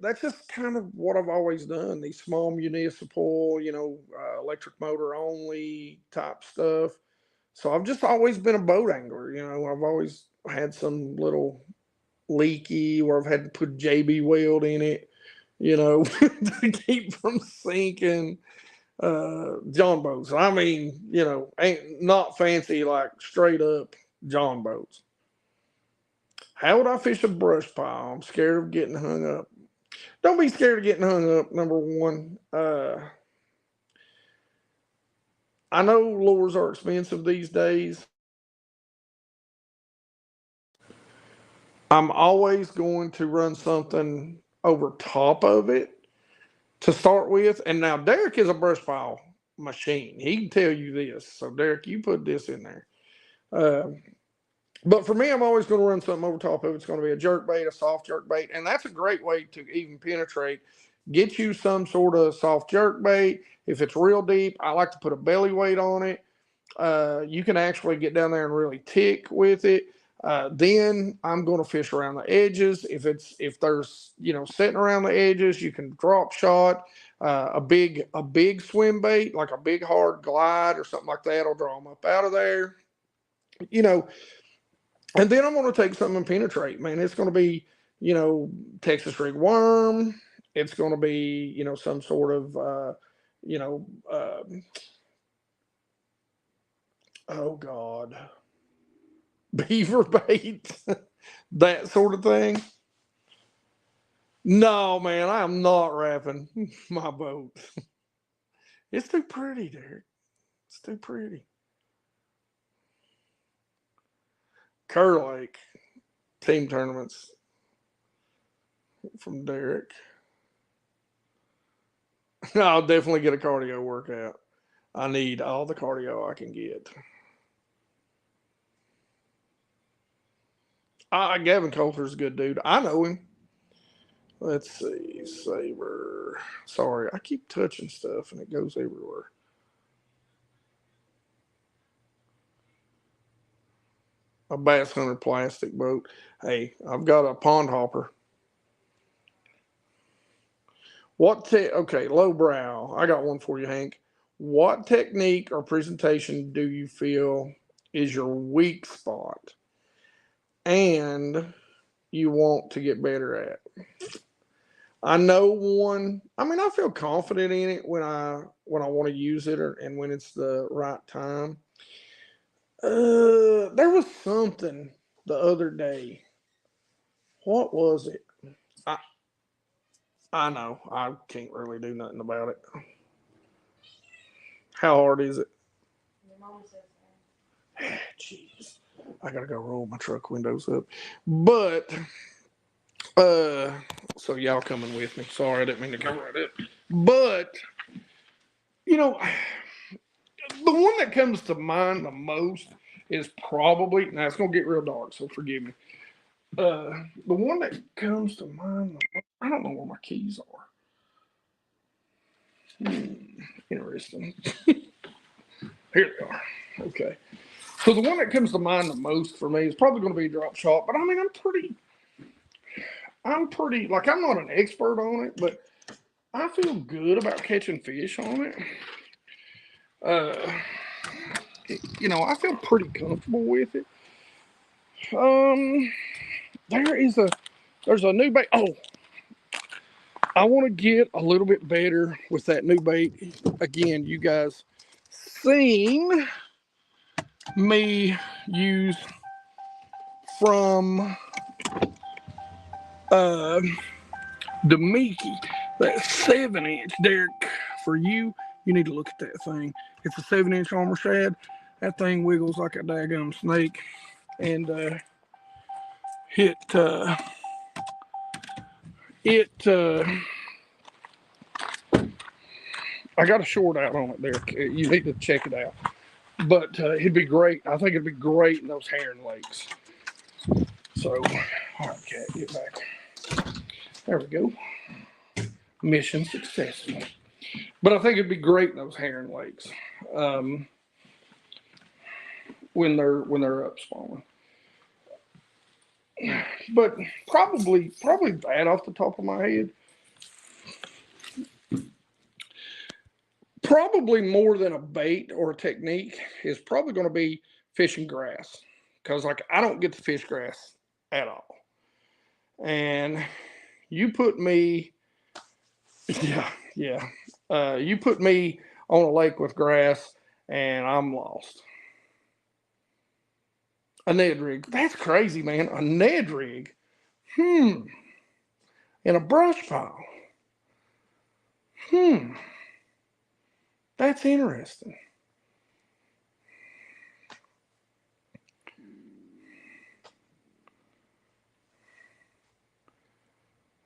that's just kind of what I've always done. These small municipal, electric motor only type stuff. So I've just always been a boat angler. I've always had some little leaky where I've had to put JB weld in it, to keep from sinking. John boats. I mean, ain't not fancy like straight up John boats. How would I fish a brush pile? I'm scared of getting hung up. Don't be scared of getting hung up. Number one, I know lures are expensive these days. I'm always going to run something over top of it to start with. And now Derek is a brush pile machine. He can tell you this. So Derek, you put this in there. Uh, But for me, I'm always going to run something over top of it. It's going to be a jerk bait, a soft jerk bait, and that's a great way to even penetrate. Get you some sort of soft jerk bait. If it's real deep, I like to put a belly weight on it. You can actually get down there and really tick with it. Then I'm going to fish around the edges. If there's setting around the edges, you can drop shot a big swim bait like a big hard glide or something like that. Will draw them up out of there. You know, and then I'm going to take something and penetrate. Man, it's going to be you know Texas rig worm. It's going to be some sort of you know uh, oh God, beaver bait, that sort of thing. No, man, I am not wrapping my boat. It's too pretty, Derek. It's too pretty. Kerr Lake team tournaments from Derek. I'll definitely get a cardio workout. I need all the cardio I can get. Gavin Coulter's a good dude. I know him. Let's see, Saber. Sorry, I keep touching stuff and it goes everywhere. A Bass Hunter plastic boat. Hey, I've got a pond hopper. Okay, lowbrow. I got one for you, Hank. What technique or presentation do you feel is your weak spot and you want to get better at? I know one. I mean, I feel confident in it when I want to use it and when it's the right time. There was something the other day. What was it? I I know. I can't really do nothing about it. How hard is it? Jeez, I gotta go roll my truck windows up. But uh, so y'all coming with me? Sorry, I didn't mean to come right up. But you know, the one that comes to mind the most is probably now it's gonna get real dark, so forgive me. The one that comes to mind, I don't know where my keys are. Interesting. Here they are. Okay. So the one that comes to mind the most for me is probably going to be drop shot. But I mean, I'm pretty like I'm not an expert on it, but I feel good about catching fish on it. Uh, I feel pretty comfortable with it. Um, there is a there's a new bait. Oh, I want to get a little bit better with that new bait. Again, you guys seen me use from uh the Mickey, that 7 inch, Derek. For you, you need to look at that thing. It's a 7 inch armor shad. That thing wiggles like a daggum snake, and it it I got a short out on it, Derek. You need to check it out. But it'd be great. I think it'd be great in those herring lakes. So, all right, cat, get back. There we go. Mission successful. But I think it'd be great in those herring lakes um, when they're up spawning. But probably that off the top of my head. Probably more than a bait or a technique is probably going to be fishing grass because like I don't get to fish grass at all, and you put me, yeah, yeah, you put me on a lake with grass and I'm lost. A Ned rig, that's crazy, man. A Ned rig, hmm, in a brush pile, hmm, that's interesting.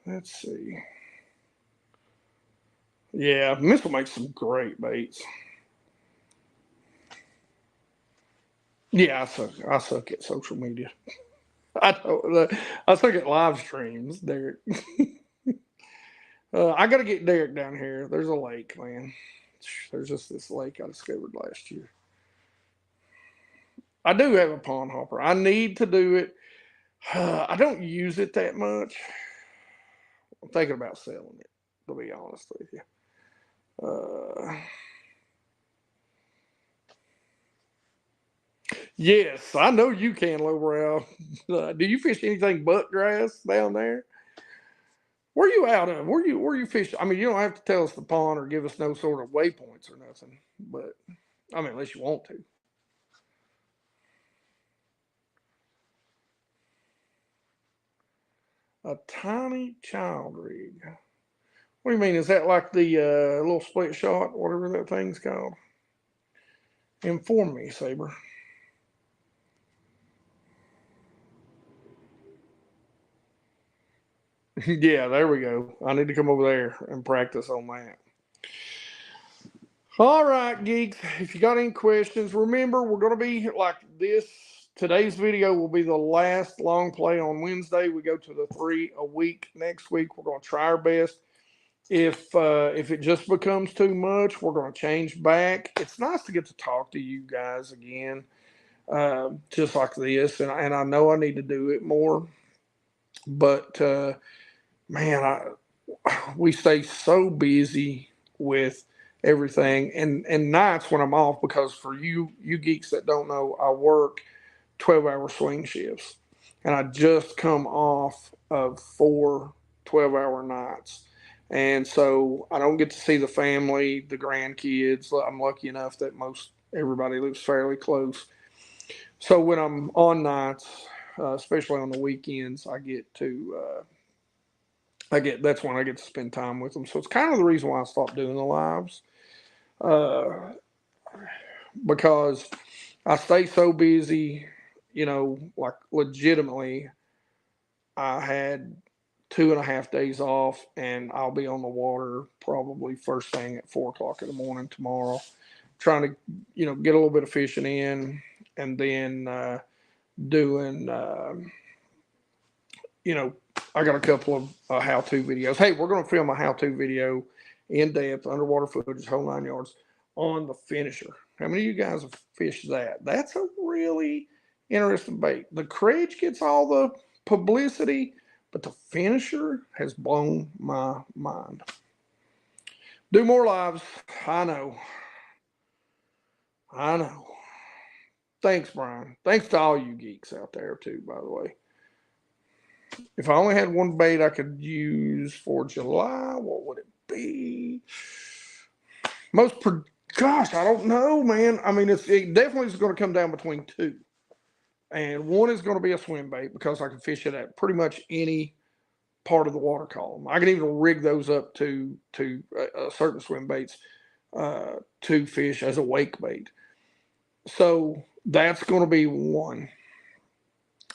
Let's see. Yeah, Missile makes some great baits. Yeah, I suck at social media. I don't. I suck at live streams, Derek. I got to get Derek down here. There's a lake, man. There's just this lake I discovered last year. I do have a pond hopper. I need to do it. I don't use it that much. I'm thinking about selling it, to be honest with you. Uh, yes, I know you can, Lowbrow. Do you fish anything but grass down there? Where you out of? Where you fish? I mean, you don't have to tell us the pond or give us no sort of waypoints or nothing. But I mean, unless you want to. A tiny child rig. What do you mean? Is that like the little split shot, whatever that thing's called? Inform me, Saber. Yeah, there we go. I need to come over there and practice on that. All right, geeks. If you got any questions, remember we're going to be like this. Today's video will be the last long play on Wednesday. We go to the 3 a week next week. We're going to try our best. If it just becomes too much, we're going to change back. It's nice to get to talk to you guys again, just like this. And I know I need to do it more, but man, we stay so busy with everything, and nights when I'm off, because for you geeks that don't know, I work 12-hour swing shifts, and I just come off of 4 12-hour nights. And so I don't get to see the family, the grandkids. I'm lucky enough that most everybody lives fairly close. So when I'm on nights, especially on the weekends, that's when I get to spend time with them. So it's kind of the reason why I stopped doing the lives, uh, because I stay so busy. Like legitimately, I had 2.5 days off, and I'll be on the water probably first thing at 4 o'clock in the morning tomorrow, trying to get a little bit of fishing in, and then doing you know, I got a couple of how-to videos. Hey, we're going to film a how-to video, in depth, underwater footage, whole 9 yards, on the finisher. How many of you guys have fished that? That's a really interesting bait. The Credge gets all the publicity, but the finisher has blown my mind. Do more lives. I know. I know. Thanks, Brian. Thanks to all you geeks out there, too, by the way. If I only had one bait I could use for July, what would it be? Gosh, I don't know, man. I mean, it definitely is going to come down between two. And one is going to be a swim bait, because I can fish it at pretty much any part of the water column. I can even rig those up to certain swim baits to fish as a wake bait. So that's going to be one.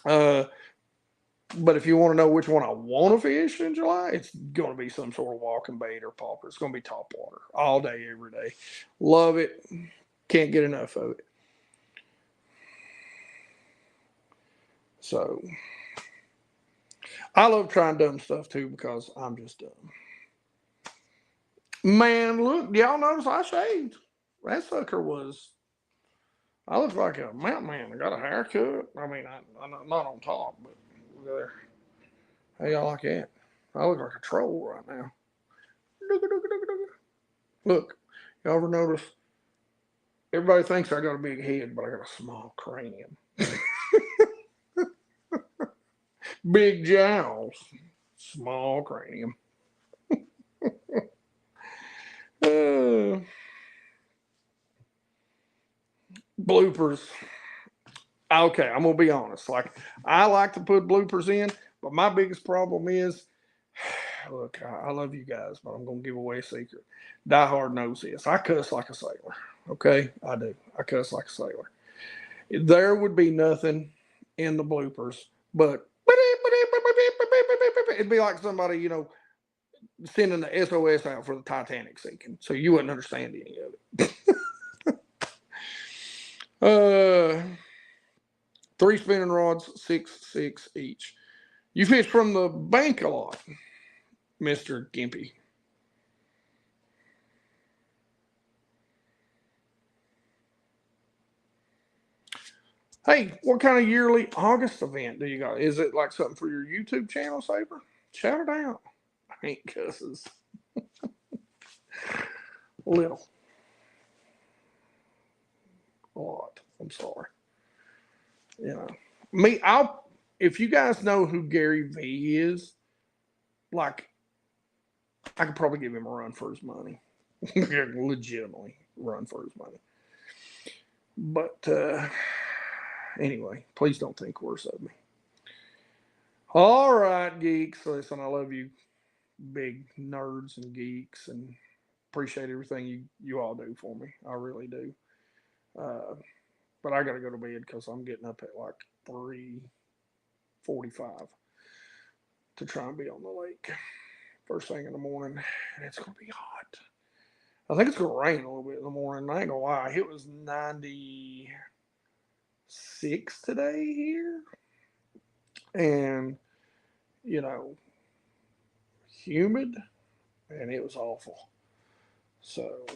Uh, But if you want to know which one I want to fish in July, it's going to be some sort of walking bait or popper. It's going to be top water all day, every day. Love it. Can't get enough of it. So I love trying dumb stuff too, because I'm just dumb. Man, look, y'all notice I shaved. That sucker was. I look like a mountain man. I got a haircut. I mean, I'm not on top, but there. How y'all like that? I look like a troll right now. Look, y'all ever notice? Everybody thinks I got a big head, but I got a small cranium. Big jowls, small cranium. Uh, bloopers. Okay, I'm gonna be honest. Like, I like to put bloopers in, but my biggest problem is, look, I love you guys, but I'm gonna give away a secret. Die Hard knows this. I cuss like a sailor. Okay, I do. I cuss like a sailor. There would be nothing in the bloopers, but it'd be like somebody, sending the SOS out for the Titanic sinking, so you wouldn't understand any of it. 3 spinning rods, 6 each. You fish from the bank a lot, Mr. Gimpy. Hey, what kind of yearly August event do you got? Is it like something for your YouTube channel, Saber? Shout it out. I ain't cusses. Little. A lot. I'm sorry. You know. If you guys know who Gary V is, like, I could probably give him a run for his money. Legitimately run for his money. But anyway, please don't think worse of me. All right, geeks. Listen, I love you, big nerds and geeks, and appreciate everything you all do for me. I really do. But I got to go to bed because I'm getting up at like 3:45 to try and be on the lake first thing in the morning, and it's gonna be hot. I think it's gonna rain a little bit in the morning. I ain't gonna lie, it was 96 today here, and you know, humid, and it was awful. So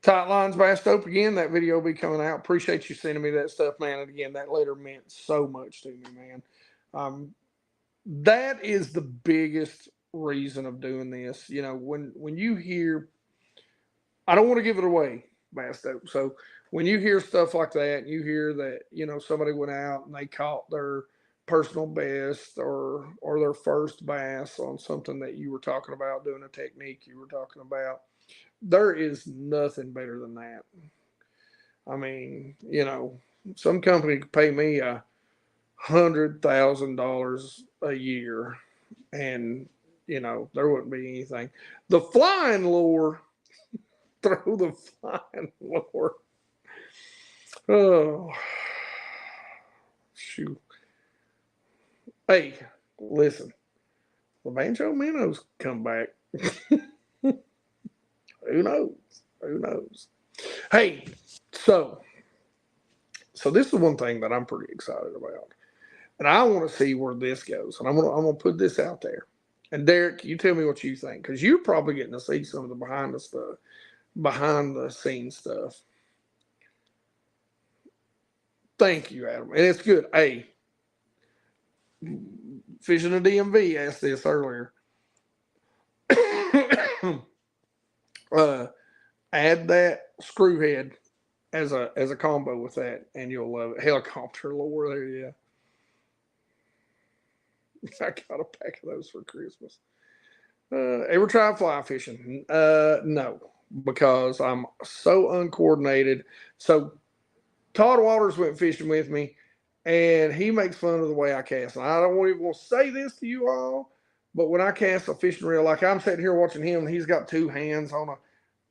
tight lines bass dope again. That video will be coming out. Appreciate you sending me that stuff, man. And again, that letter meant so much to me, man. That is the biggest reason of doing this. You know, when you hear, I don't want to give it away, bass dope. So when you hear stuff like that, you hear that somebody went out and they caught their personal best or their first bass on something that you were talking about, doing a technique you were talking about. There is nothing better than that. I mean, some company could pay me $100,000 a year, and there wouldn't be anything. The flying lure, throw the flying lure. Oh, shoot. Hey, listen, the banjo minnows come back. Who knows? Who knows? Hey, so this is one thing that I'm pretty excited about, and I want to see where this goes. And I'm gonna put this out there. And Derek, you tell me what you think, because you're probably getting to see some of the behind the scenes stuff. Thank you, Adam, and it's good. Hey, Fishing the DMV asked this earlier. Add that screw head as a combo with that, and you'll love it. Helicopter lure there, yeah. I got a pack of those for Christmas. Ever tried fly fishing? No, because I'm so uncoordinated. So Todd Waters went fishing with me, and he makes fun of the way I cast. And I don't even want to say this to you all, but when I cast a fishing reel, like I'm sitting here watching him, and he's got two hands on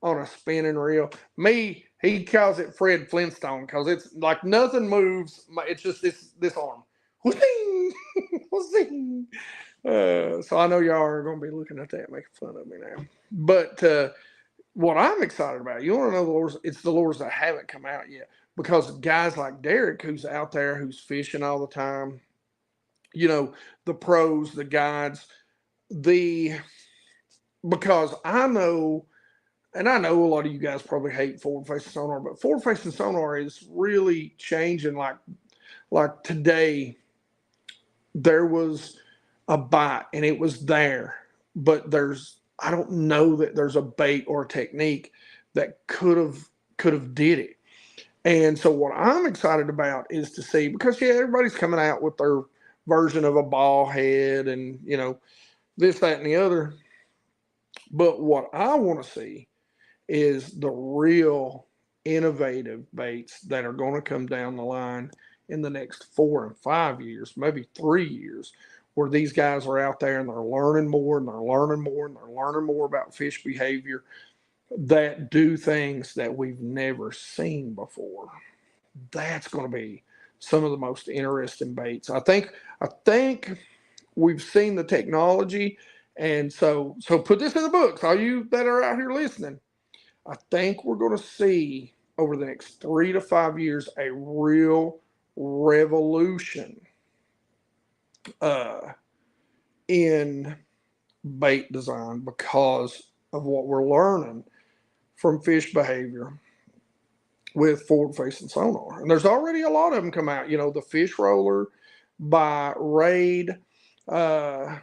a spinning reel. Me, he calls it Fred Flintstone because it's like nothing moves. It's just this arm. Whooshing, whooshing. So I know y'all are going to be looking at that, making fun of me now. But what I'm excited about, you want to know the lures? It's the lures that haven't come out yet, because guys like Derek, who's out there, who's fishing all the time, the pros, the guides, because I know. And I know a lot of you guys probably hate forward-facing sonar, but forward-facing sonar is really changing. Like today, there was a bite and it was there, but I don't know that there's a bait or a technique that could have did it. And so what I'm excited about is to see, because everybody's coming out with their version of a ball head and this, that, and the other. But what I want to see is the real innovative baits that are going to come down the line in the next 4 and 5 years, maybe 3 years, where these guys are out there and they're learning more and they're learning more and they're learning more about fish behavior that do things that we've never seen before. That's going to be some of the most interesting baits. I think we've seen the technology, and so put this in the books, all you that are out here listening. I think we're going to see over the next 3 to 5 years a real revolution uh, in bait design because of what we're learning from fish behavior with forward facing sonar. And there's already a lot of them come out. You know, the fish roller by Raid, uh,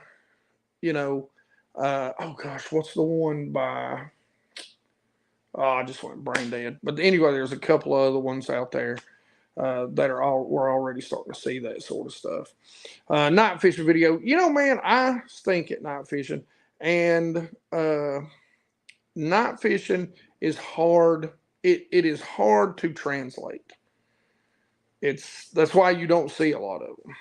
you know, oh gosh, what's the one by? Oh, I just went brain dead. But anyway, there's a couple of other ones out there that are all we're already starting to see that sort of stuff. Night fishing video. You know, man, I stink at night fishing, and night fishing is hard. It is hard to translate. That's why you don't see a lot of them.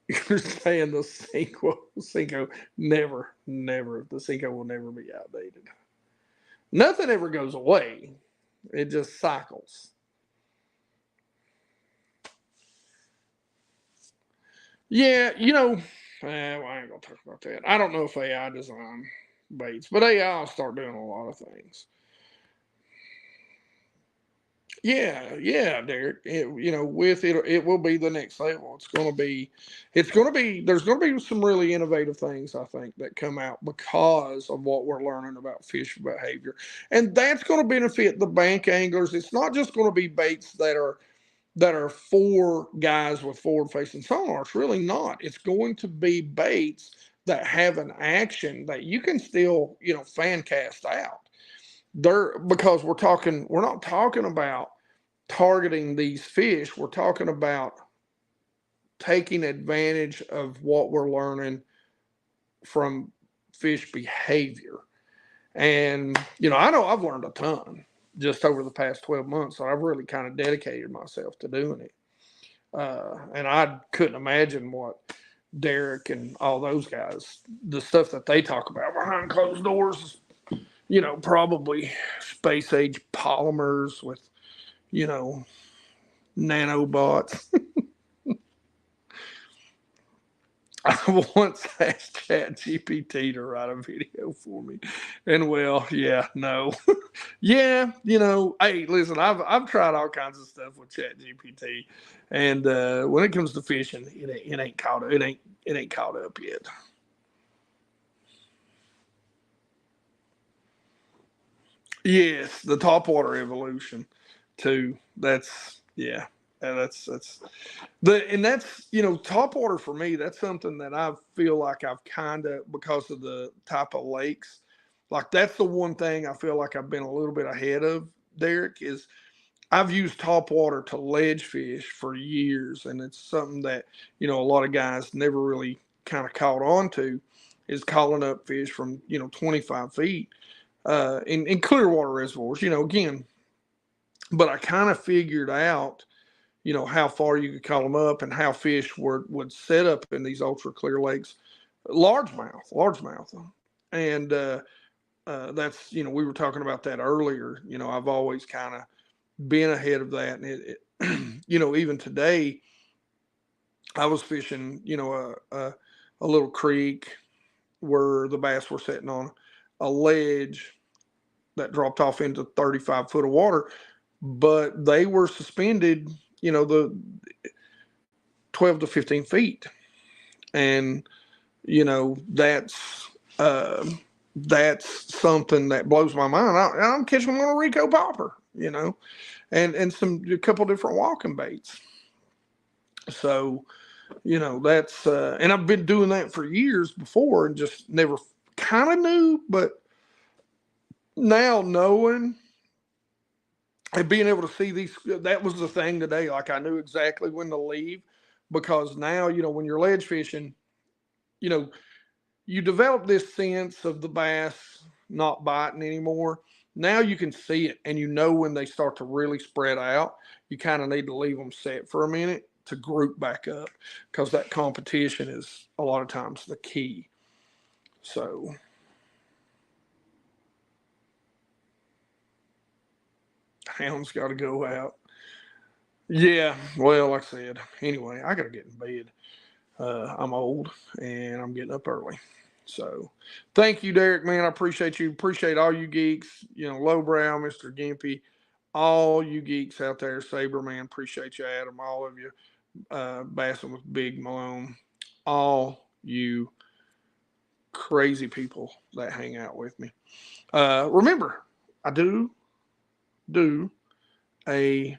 You're saying the Cinco never, never. The Cinco will never be outdated. Nothing ever goes away. It just cycles. Yeah, well, I ain't gonna talk about that. I don't know if AI design baits, but AI will start doing a lot of things. Yeah, yeah, Derek. With it, it will be the next level. There's going to be some really innovative things, I think, that come out because of what we're learning about fish behavior. And that's going to benefit the bank anglers. It's not just going to be baits that are for guys with forward facing sonar. It's really not. It's going to be baits that have an action that you can still, fan cast out. Because we're not talking about targeting these fish. We're talking about taking advantage of what we're learning from fish behavior. And, I know I've learned a ton just over the past 12 months. So I've really kind of dedicated myself to doing it. And I couldn't imagine what Derek and all those guys, the stuff that they talk about behind closed doors, probably space age polymers with, you know, nanobots. I once asked ChatGPT to write a video for me, and well, yeah, no, yeah, hey, listen, I've tried all kinds of stuff with ChatGPT, and when it comes to fishing, it ain't caught up yet. Yes, the top water evolution, too. That's yeah, that's that's top water for me. That's something that I feel like I've kind of because of the type of lakes. Like that's the one thing I feel like I've been a little bit ahead of. Derek is I've used top water to ledge fish for years, and it's something that a lot of guys never really kind of caught on to. Is calling up fish from 25 feet in clear water reservoirs. Again, but I kind of figured out how far you could call them up and how fish would set up in these ultra clear lakes, largemouth, and that's we were talking about that earlier. I've always kind of been ahead of that, and even today I was fishing a little creek where the bass were sitting on a ledge that dropped off into 35 foot of water, but they were suspended, the 12 to 15 feet. And, that's something that blows my mind. I'm catching them on a Rico popper, and a couple different walking baits. So, that's, and I've been doing that for years before and just never kind of knew, but now knowing and being able to see these, that was the thing today. Like I knew exactly when to leave because now, when you're ledge fishing, you know, you develop this sense of the bass not biting anymore. Now you can see it and when they start to really spread out, you kind of need to leave them set for a minute to group back up because that competition is a lot of times the key. So, hound's got to go out. Yeah, well, like I said, anyway, I got to get in bed. I'm old and I'm getting up early. So thank you, Derek, man. I appreciate you. Appreciate all you geeks, Lowbrow, Mr. Gimpy, all you geeks out there, Saber, man. Appreciate you, Adam, all of you, Bassing with Big Malone, all you crazy people that hang out with me. Remember, I do a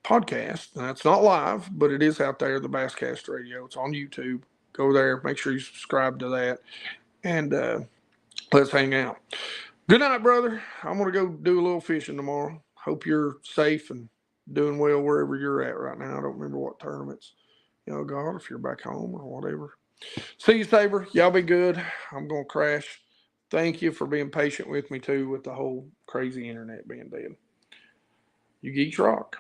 podcast, and it's not live, but it is out there, the Basscast Radio. It's on YouTube. Go there, make sure you subscribe to that, and let's hang out. Good night, brother. I'm going to go do a little fishing tomorrow. Hope you're safe and doing well wherever you're at right now. I don't remember what tournaments, God, if you're back home or whatever. See you, Saber. Y'all be good. I'm going to crash. Thank you for being patient with me, too, with the whole crazy internet being dead. You geeks rock.